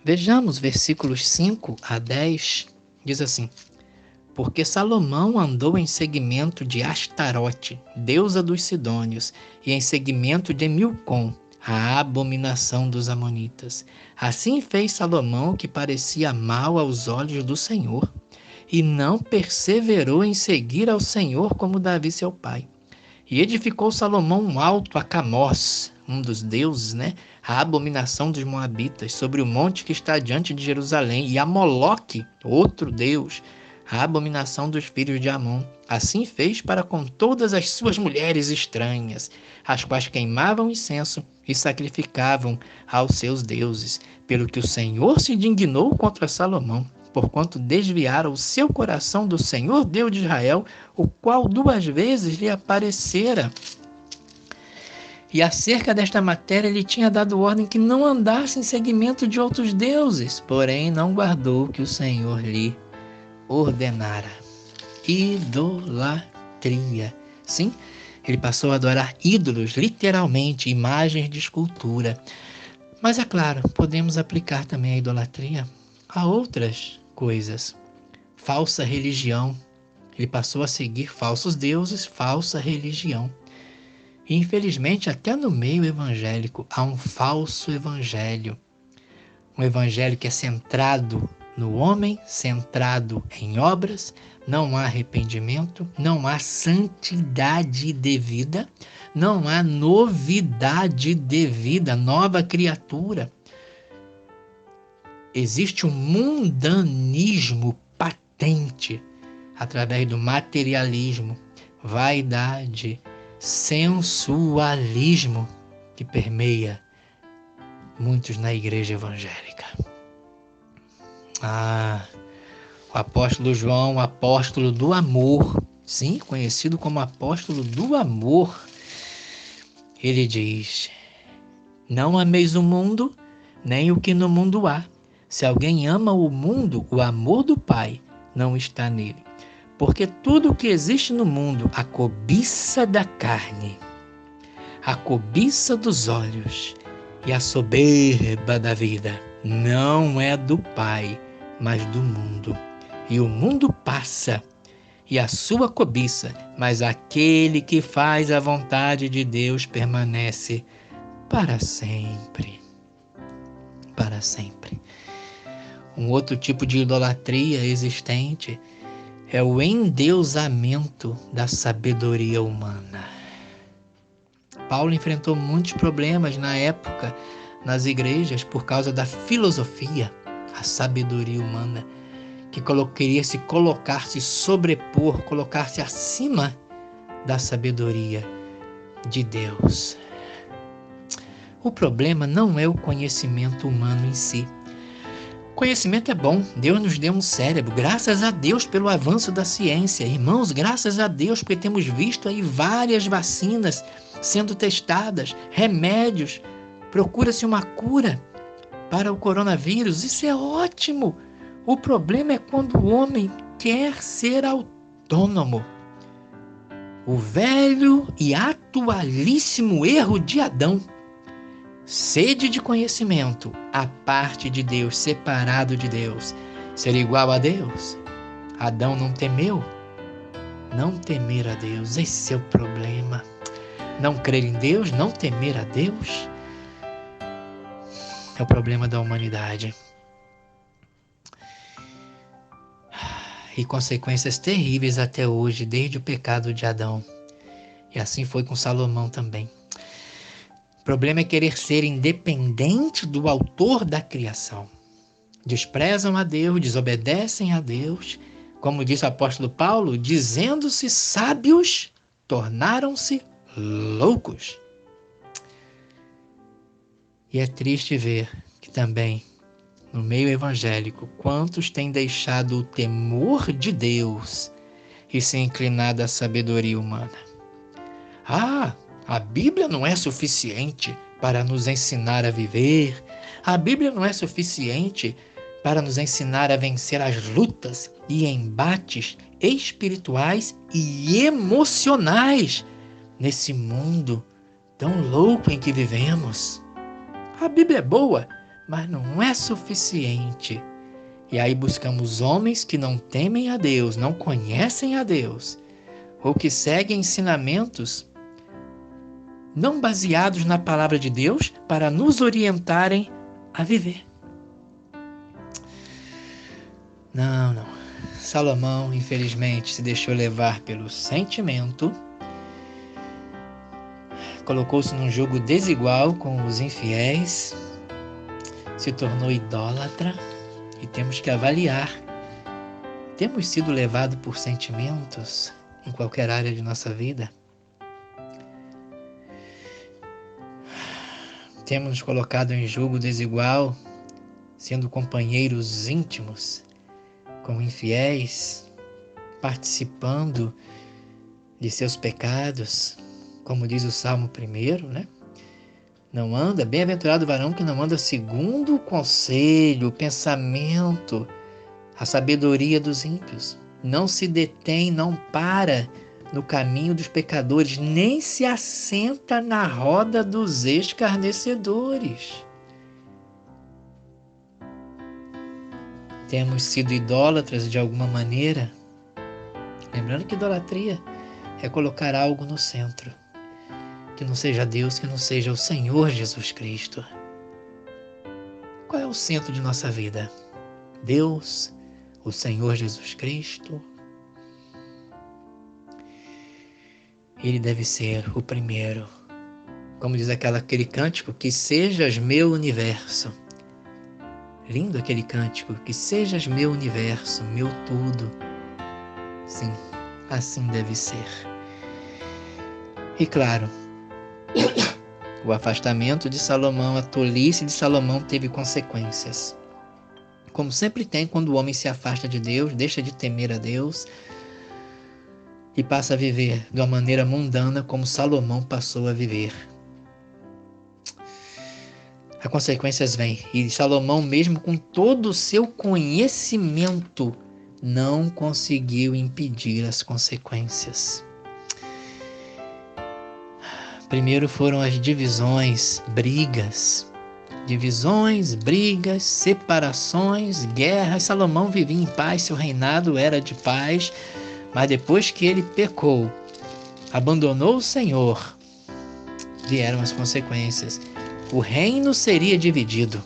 Vejamos versículos 5 a 10, diz assim: Porque Salomão andou em seguimento de Astarote, deusa dos Sidônios, e em seguimento de Milcom, a abominação dos amonitas. Assim fez Salomão o que parecia mal aos olhos do Senhor, e não perseverou em seguir ao Senhor como Davi seu pai. E edificou Salomão um alto a Camós, um dos deuses, a abominação dos moabitas, sobre o monte que está diante de Jerusalém, e a Moloque, outro deus, a abominação dos filhos de Amon. Assim fez para com todas as suas mulheres estranhas, as quais queimavam incenso e sacrificavam aos seus deuses, pelo que o Senhor se indignou contra Salomão, porquanto desviara o seu coração do Senhor Deus de Israel, o qual 2 vezes lhe aparecera. E acerca desta matéria ele tinha dado ordem que não andasse em seguimento de outros deuses, porém não guardou o que o Senhor lhe ordenara. Idolatria. Sim, ele passou a adorar ídolos, literalmente, imagens de escultura. Mas é claro, podemos aplicar também a idolatria a outras coisas. Falsa religião. Ele passou a seguir falsos deuses, falsa religião. E infelizmente, até no meio evangélico, há um falso evangelho. Um evangelho que é centrado no homem, centrado em obras, não há arrependimento, não há santidade devida, não há novidade devida, nova criatura. Existe um mundanismo patente através do materialismo, vaidade, sensualismo que permeia muitos na igreja evangélica. O apóstolo João, o apóstolo do amor, sim, conhecido como apóstolo do amor, ele diz: Não ameis o mundo, nem o que no mundo há. Se alguém ama o mundo, o amor do Pai não está nele. Porque tudo o que existe no mundo, a cobiça da carne, a cobiça dos olhos e a soberba da vida, não é do Pai, mas do mundo. E o mundo passa, e a sua cobiça, mas aquele que faz a vontade de Deus permanece para sempre. Para sempre. Um outro tipo de idolatria existente é o endeusamento da sabedoria humana. Paulo enfrentou muitos problemas na época nas igrejas por causa da filosofia, a sabedoria humana, que queria se sobrepor, colocar-se acima da sabedoria de Deus. O problema não é o conhecimento humano em si. Conhecimento é bom, Deus nos deu um cérebro, graças a Deus pelo avanço da ciência. Irmãos, graças a Deus porque temos visto aí várias vacinas sendo testadas, remédios, procura-se uma cura para o coronavírus, isso é ótimo. O problema é quando o homem quer ser autônomo. O velho e atualíssimo erro de Adão. Sede de conhecimento, a parte de Deus, separado de Deus, ser igual a Deus. Adão não temeu, não temer a Deus, esse é o problema. Não crer em Deus, não temer a Deus, é o problema da humanidade. E consequências terríveis até hoje, desde o pecado de Adão. E assim foi com Salomão também. O problema é querer ser independente do autor da criação. Desprezam a Deus, desobedecem a Deus. Como diz o apóstolo Paulo, dizendo-se sábios, tornaram-se loucos. E é triste ver que também, no meio evangélico, quantos têm deixado o temor de Deus e se inclinado à sabedoria humana. A Bíblia não é suficiente para nos ensinar a viver. A Bíblia não é suficiente para nos ensinar a vencer as lutas e embates espirituais e emocionais nesse mundo tão louco em que vivemos. A Bíblia é boa, mas não é suficiente. E aí buscamos homens que não temem a Deus, não conhecem a Deus, ou que seguem ensinamentos não baseados na palavra de Deus para nos orientarem a viver. Não. Salomão, infelizmente, se deixou levar pelo sentimento, colocou-se num jogo desigual com os infiéis, se tornou idólatra, e temos que avaliar. Temos sido levados por sentimentos em qualquer área de nossa vida? Temos nos colocado em jogo desigual, sendo companheiros íntimos com infiéis, participando de seus pecados, como diz o Salmo 1, né? Não anda, bem-aventurado o varão que não anda segundo o conselho, o pensamento, a sabedoria dos ímpios. Não se detém, não para no caminho dos pecadores, nem se assenta na roda dos escarnecedores. Temos sido idólatras de alguma maneira? Lembrando que idolatria é colocar algo no centro, que não seja Deus, que não seja o Senhor Jesus Cristo. Qual é o centro de nossa vida? Deus, o Senhor Jesus Cristo? Ele deve ser o primeiro. Como diz aquele cântico, que sejas meu universo. Lindo aquele cântico, que sejas meu universo, meu tudo. Sim, assim deve ser. E claro, o afastamento de Salomão, a tolice de Salomão teve consequências. Como sempre tem quando o homem se afasta de Deus, deixa de temer a Deus e passa a viver de uma maneira mundana como Salomão passou a viver. As consequências vêm. E Salomão, mesmo com todo o seu conhecimento, não conseguiu impedir as consequências. Primeiro foram as divisões, brigas, separações, guerras. Salomão vivia em paz, seu reinado era de paz, mas depois que ele pecou, abandonou o Senhor, vieram as consequências. O reino seria dividido.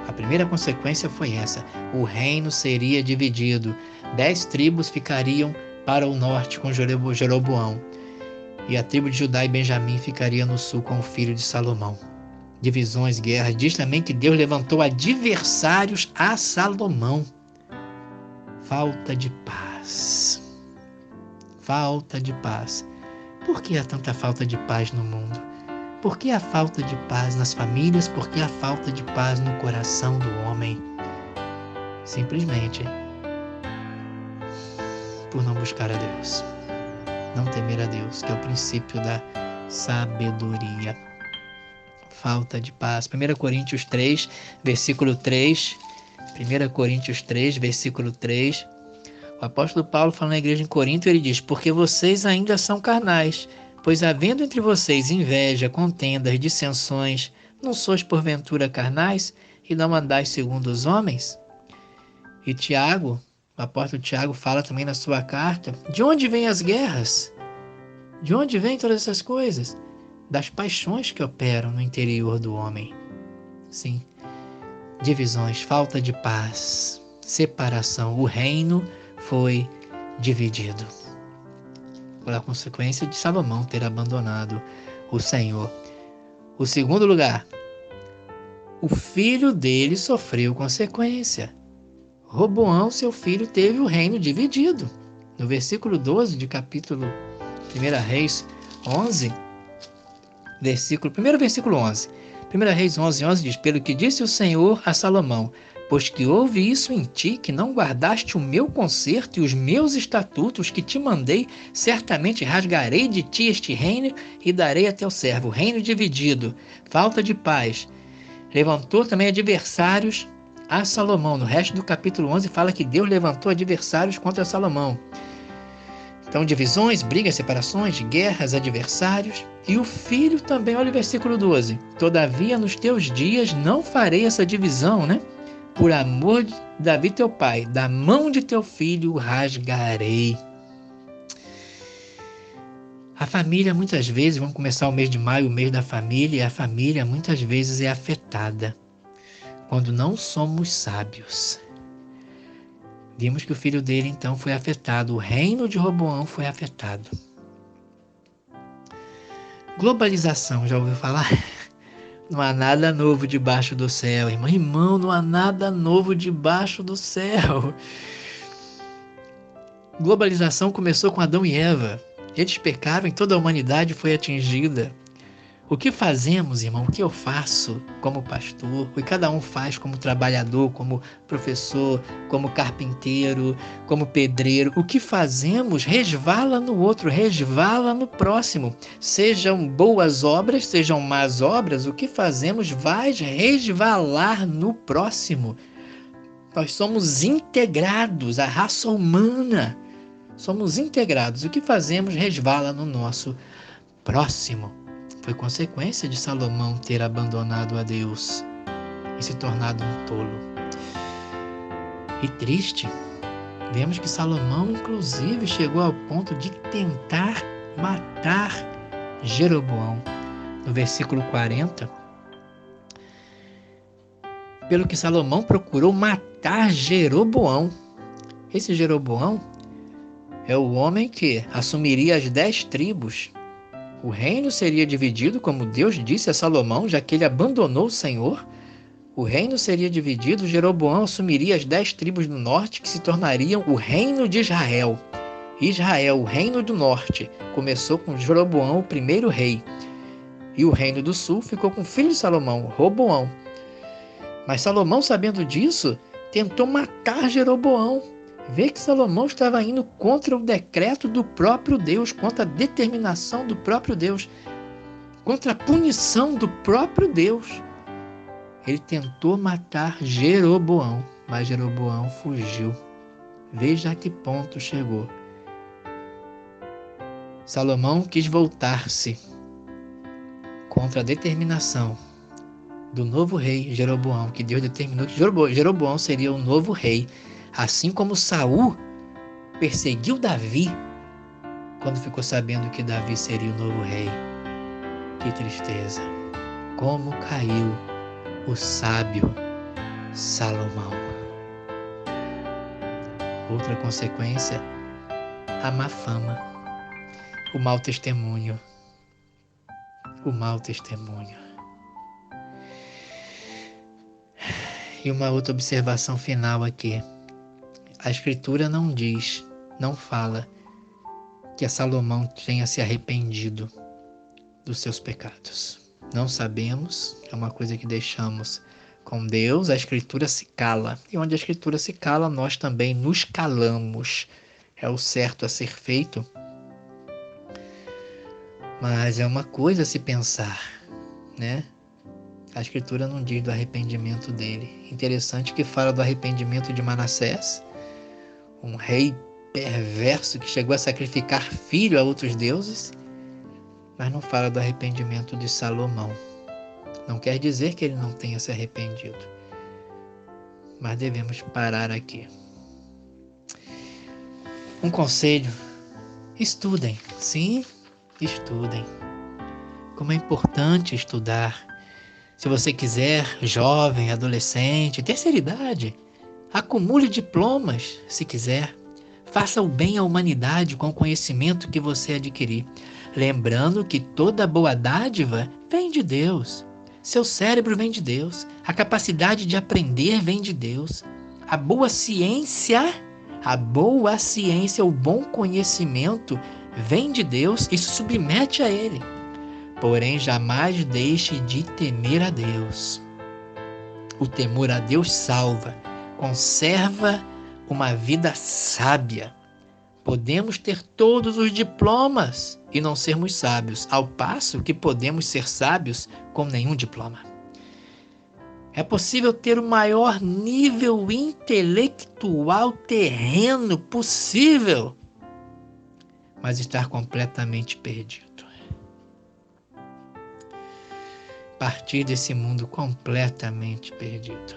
A primeira consequência foi essa. O reino seria dividido. 10 tribos ficariam para o norte com Jeroboão. E a tribo de Judá e Benjamim ficaria no sul com o filho de Salomão. Divisões, guerras. Diz também que Deus levantou adversários a Salomão. Falta de paz. Falta de paz. Por que há tanta falta de paz no mundo? Por que a falta de paz nas famílias? Por que a falta de paz no coração do homem? Simplesmente por não buscar a Deus, não temer a Deus, que é o princípio da sabedoria. Falta de paz. 1 Coríntios 3, versículo 3. 1 Coríntios 3, versículo 3. O apóstolo Paulo, falando na igreja em Corinto, ele diz: porque vocês ainda são carnais, pois havendo entre vocês inveja, contendas, dissensões, não sois porventura carnais e não andais segundo os homens? E Tiago, o apóstolo Tiago, fala também na sua carta: de onde vêm as guerras? De onde vêm todas essas coisas? Das paixões que operam no interior do homem. Sim, divisões, falta de paz, separação. O reino foi dividido pela consequência de Salomão ter abandonado o Senhor. O segundo lugar, o filho dele sofreu consequência. Roboão, seu filho, teve o reino dividido. No versículo 12 de capítulo 1 Reis 11, primeiro versículo 11. 1 Reis 11 diz: pelo que disse o Senhor a Salomão, pois que houve isso em ti, que não guardaste o meu concerto e os meus estatutos que te mandei, certamente rasgarei de ti este reino e darei a teu servo. Reino dividido, falta de paz. Levantou também adversários a Salomão. No resto do capítulo 11 fala que Deus levantou adversários contra Salomão. Então, divisões, brigas, separações, guerras, adversários. E o filho também, olha o versículo 12. Todavia, nos teus dias não farei essa divisão, né? Por amor de Davi teu pai, da mão de teu filho o rasgarei. A família, muitas vezes, vamos começar o mês de maio, o mês da família, e a família muitas vezes é afetada quando não somos sábios. Vimos que o filho dele, então, foi afetado. O reino de Roboão foi afetado. Globalização, já ouviu falar? Não há nada novo debaixo do céu, irmão. Irmão, não há nada novo debaixo do céu. Globalização começou com Adão e Eva. Eles pecaram e toda a humanidade foi atingida. O que fazemos, irmão? O que eu faço como pastor? O que cada um faz como trabalhador, como professor, como carpinteiro, como pedreiro? O que fazemos resvala no outro, resvala no próximo. Sejam boas obras, sejam más obras, o que fazemos vai resvalar no próximo. Nós somos integrados, a raça humana. Somos integrados. O que fazemos resvala no nosso próximo. Foi consequência de Salomão ter abandonado a Deus e se tornado um tolo. E triste, vemos que Salomão, inclusive, chegou ao ponto de tentar matar Jeroboão. No versículo 40, pelo que Salomão procurou matar Jeroboão. Esse Jeroboão é o homem que assumiria as 10 tribos. O reino seria dividido, como Deus disse a Salomão, já que ele abandonou o Senhor. O reino seria dividido, Jeroboão assumiria as 10 tribos do norte, que se tornariam o reino de Israel. Israel, o reino do norte, começou com Jeroboão, o primeiro rei. E o reino do sul ficou com o filho de Salomão, Roboão. Mas Salomão, sabendo disso, tentou matar Jeroboão. Vê que Salomão estava indo contra o decreto do próprio Deus, contra a determinação do próprio Deus, contra a punição do próprio Deus. Ele tentou matar Jeroboão, mas Jeroboão fugiu. Veja a que ponto chegou. Salomão quis voltar-se contra a determinação do novo rei Jeroboão, que Deus determinou que Jeroboão seria o novo rei. Assim como Saul perseguiu Davi quando ficou sabendo que Davi seria o novo rei. Que tristeza! Como caiu o sábio Salomão. Outra consequência, a má fama, o mau testemunho. O mau testemunho. E uma outra observação final aqui. A Escritura não diz, não fala que Salomão tenha se arrependido dos seus pecados. Não sabemos, é uma coisa que deixamos com Deus. A Escritura se cala. E onde a Escritura se cala, nós também nos calamos. É o certo a ser feito. Mas é uma coisa a se pensar, né? A Escritura não diz do arrependimento dele. Interessante que fala do arrependimento de Manassés, um rei perverso que chegou a sacrificar filho a outros deuses, mas não fala do arrependimento de Salomão. Não quer dizer que ele não tenha se arrependido, mas devemos parar aqui. Um conselho: estudem, sim, estudem. Como é importante estudar. Se você quiser, jovem, adolescente, terceira idade, acumule diplomas, se quiser. Faça o bem à humanidade com o conhecimento que você adquirir. Lembrando que toda boa dádiva vem de Deus. Seu cérebro vem de Deus. A capacidade de aprender vem de Deus. A boa ciência, o bom conhecimento vem de Deus e se submete a Ele. Porém, jamais deixe de temer a Deus. O temor a Deus salva. Conserva uma vida sábia. Podemos ter todos os diplomas e não sermos sábios, ao passo que podemos ser sábios com nenhum diploma. É possível ter o maior nível intelectual terreno possível, mas estar completamente perdido. Partir desse mundo completamente perdido.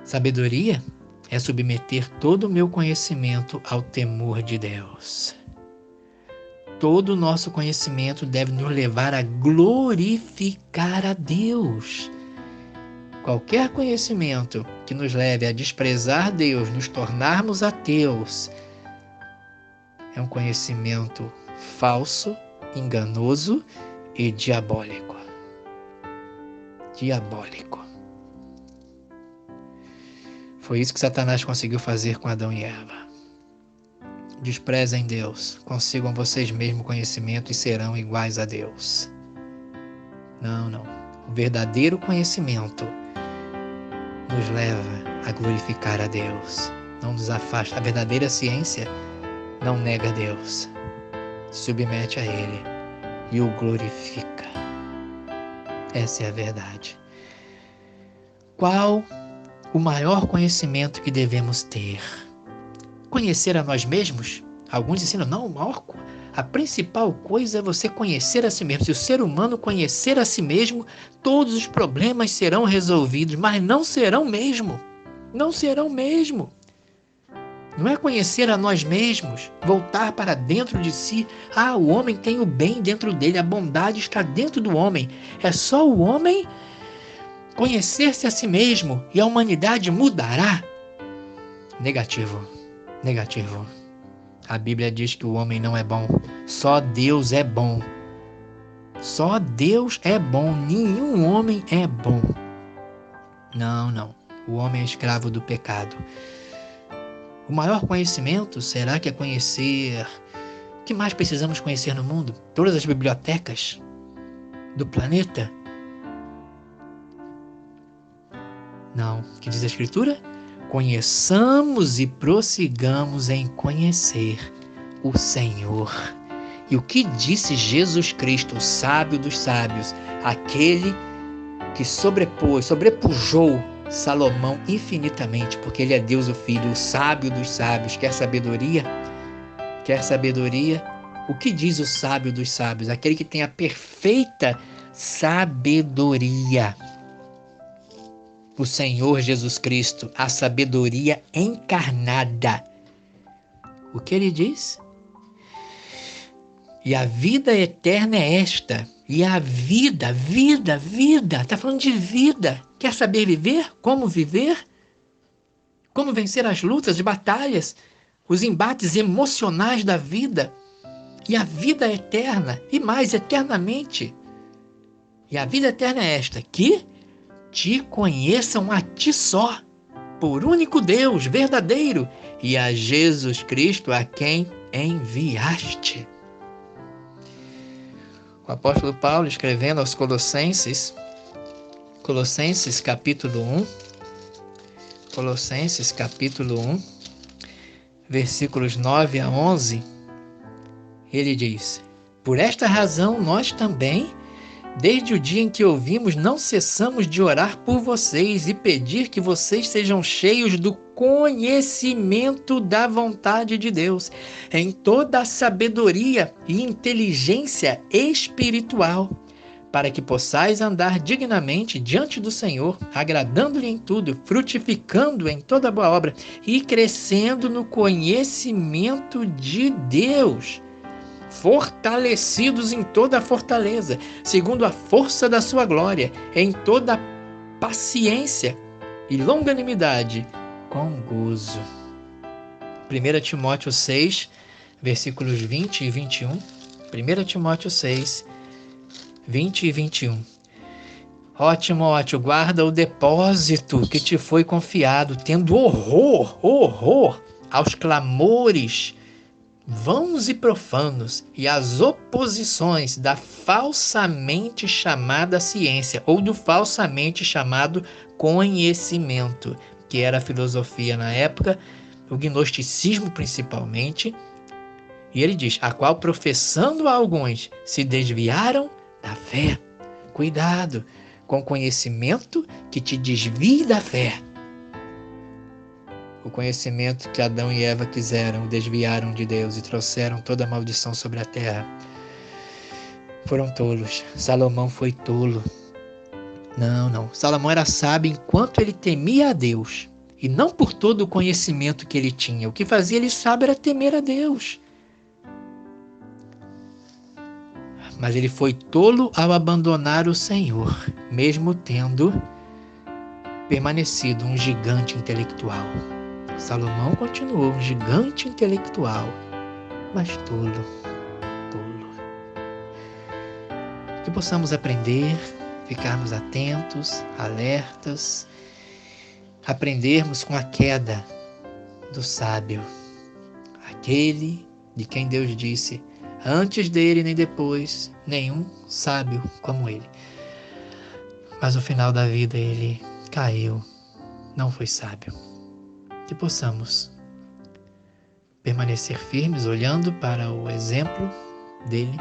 Sabedoria é submeter todo o meu conhecimento ao temor de Deus. Todo o nosso conhecimento deve nos levar a glorificar a Deus. Qualquer conhecimento que nos leve a desprezar Deus, nos tornarmos ateus, é um conhecimento falso, enganoso e diabólico. Diabólico. Foi isso que Satanás conseguiu fazer com Adão e Eva. Desprezem Deus, consigam vocês mesmos conhecimento e serão iguais a Deus. Não. O verdadeiro conhecimento nos leva a glorificar a Deus. Não nos afasta. A verdadeira ciência não nega a Deus. Submete a Ele e o glorifica. Essa é a verdade. Qual o maior conhecimento que devemos ter? Conhecer a nós mesmos? Alguns ensinam, não, a principal coisa é você conhecer a si mesmo. Se o ser humano conhecer a si mesmo, todos os problemas serão resolvidos, mas não serão mesmo. Não serão mesmo. Não é conhecer a nós mesmos, voltar para dentro de si. O homem tem o bem dentro dele, a bondade está dentro do homem. É só o homem conhecer-se a si mesmo e a humanidade mudará. Negativo. A Bíblia diz que o homem não é bom. Só Deus é bom. Só Deus é bom. Nenhum homem é bom. Não. O homem é escravo do pecado. O maior conhecimento, será que é conhecer... O que mais precisamos conhecer no mundo? Todas as bibliotecas do planeta? Não. O que diz a Escritura? Conheçamos e prossigamos em conhecer o Senhor. E o que disse Jesus Cristo, o sábio dos sábios, aquele que sobrepujou Salomão infinitamente, porque ele é Deus o Filho, o sábio dos sábios. Quer sabedoria? O que diz o sábio dos sábios? Aquele que tem a perfeita sabedoria. O Senhor Jesus Cristo, a sabedoria encarnada. O que ele diz? E a vida eterna é esta. E a vida. Está falando de vida. Quer saber viver? Como viver? Como vencer as lutas, as batalhas, os embates emocionais da vida? E a vida eterna, e mais eternamente. E a vida eterna é esta, que te conheçam a ti só, por único Deus verdadeiro, e a Jesus Cristo a quem enviaste. O apóstolo Paulo, escrevendo aos Colossenses capítulo 1, versículos 9 a 11, ele diz: por esta razão nós também, desde o dia em que ouvimos, não cessamos de orar por vocês e pedir que vocês sejam cheios do conhecimento da vontade de Deus, em toda a sabedoria e inteligência espiritual, para que possais andar dignamente diante do Senhor, agradando-lhe em tudo, frutificando em toda boa obra e crescendo no conhecimento de Deus, fortalecidos em toda a fortaleza, segundo a força da sua glória, em toda paciência e longanimidade, com gozo. 1 Timóteo 6, versículos 20 e 21. 1 Timóteo 6, 20 e 21. Ó Timóteo, guarda o depósito que te foi confiado, tendo horror aos clamores vãos e profanos e às oposições da falsamente chamada ciência, ou do falsamente chamado conhecimento, que era a filosofia na época, o gnosticismo principalmente. E ele diz, a qual professando alguns se desviaram da fé. Cuidado com o conhecimento que te desvie da fé. conhecimento que Adão e Eva quiseram, desviaram de Deus e trouxeram toda a maldição sobre a terra. Foram tolos. Salomão foi tolo. Não. Salomão era sábio enquanto ele temia a Deus. E não por todo o conhecimento que ele tinha. O que fazia ele sábio era temer a Deus. Mas ele foi tolo ao abandonar o Senhor, mesmo tendo permanecido um gigante intelectual. Salomão continuou um gigante intelectual, mas tolo. Que possamos aprender, ficarmos atentos, alertas, aprendermos com a queda do sábio, aquele de quem Deus disse: antes dele nem depois, nenhum sábio como ele. Mas no final da vida ele caiu, não foi sábio. Que possamos permanecer firmes, olhando para o exemplo dele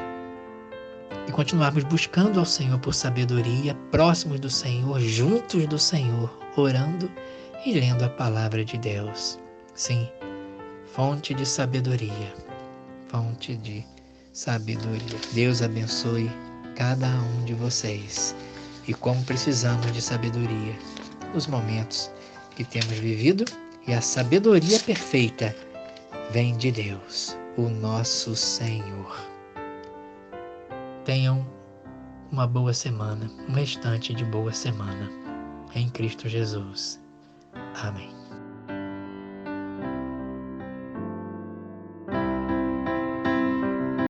e continuarmos buscando ao Senhor por sabedoria, próximos do Senhor, juntos do Senhor, orando e lendo a palavra de Deus. Sim, fonte de sabedoria, fonte de sabedoria. Deus abençoe cada um de vocês. E como precisamos de sabedoria nos momentos que temos vivido, e a sabedoria perfeita vem de Deus, o nosso Senhor. Tenham uma boa semana, um restante de boa semana em Cristo Jesus. Amém.